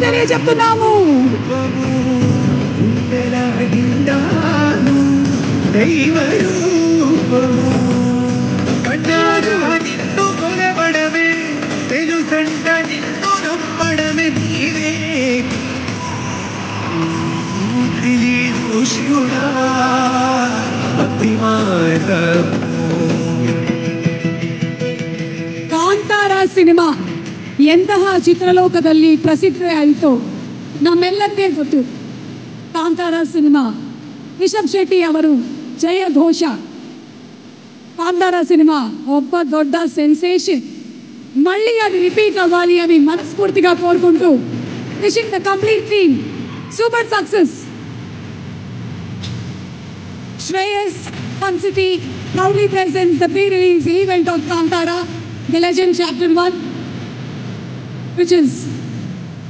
తెలియజెప్తున్నాము. Kantara cinema ಎಂತಹ ಚಿತ್ರಲೋಕದಲ್ಲಿ ಪ್ರಸಿದ್ಧಿ ಆಯಿತು ನಮ್ಮೆಲ್ಲರಿಗೂ ಗೊತ್ತು. ಕಾಂತಾರ ಸಿನಿಮಾ ರಿಷಬ್ ಶೆಟ್ಟಿ ಅವರು ಜಯಘೋಷ. ಕಾಂತಾರ ಸಿನಿಮಾ ಒಬ್ಬ ದೊಡ್ಡ సెన్సేషన్. మళ్ళీ అది రిపీట్ అవ్వాలి అని మనస్ఫూర్తిగా కోరుకుంటూ wishing the complete team super success. Shreyas Fun City proudly presents the pre-release event of Kantara, The Legend Chapter 1, which is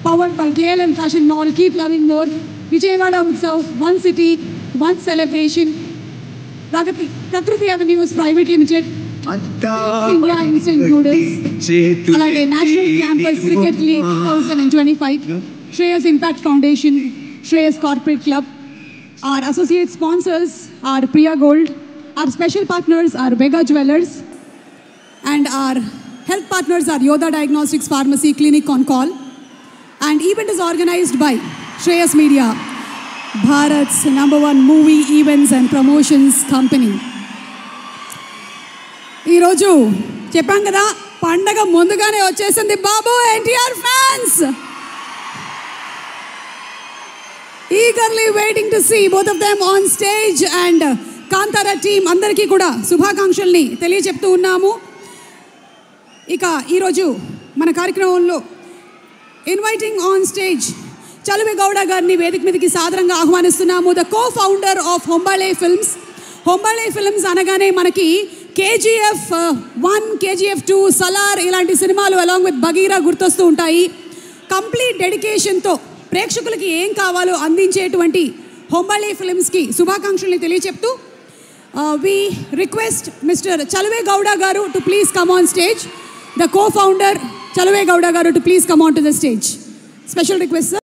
powered by KLM Fashion Mall. Keep loving more. Vijayawada Utsav, one city, one celebration. Prakriti Avenues Private Limited, India Instant Noodles, అలాగే national campus cricket league 2025, Shreyas Impact Foundation, Shreyas Corporate Club. Our associate sponsors are Priya Gold. Our special partners are Vega Jewelers. And our health partners are Yoda Diagnostics Pharmacy Clinic on Call. And event is organized by Shreyas Media, Bharat's #1 movie events and promotions company. ఈ రోజు చెప్పాం కదా, పండగ ముందుగానే వచ్చేసింది బాబు. NTR fans eagerly waiting to see both of them on stage, and Kantara team అందరికీ కూడా శుభాకాంక్షల్ని తెలియజెప్తూ ఉన్నాము. ఇక ఈరోజు మన కార్యక్రమంలో inviting on stage Chaluve Gowda గారిని వేదిక మీదకి సాదరంగా ఆహ్వానిస్తున్నాము. The co founder of Hombale Films. Hombale Films అనగానే మనకి KGF 1, KGF 2, సలార్ ఇలాంటి సినిమాలు అలాంగ్ విత్ బగీరా గుర్తొస్తూ ఉంటాయి. కంప్లీట్ డెడికేషన్తో ప్రేక్షకులకి ఏం కావాలో అందించేటువంటి హొంబాళే ఫిల్మ్స్కి శుభాకాంక్షల్ని తెలియచెప్తూ we request mister Chaluve Gowda గారు to please come on stage. The co founder Chaluve Gowda గారు to please come on to the stage. Special request.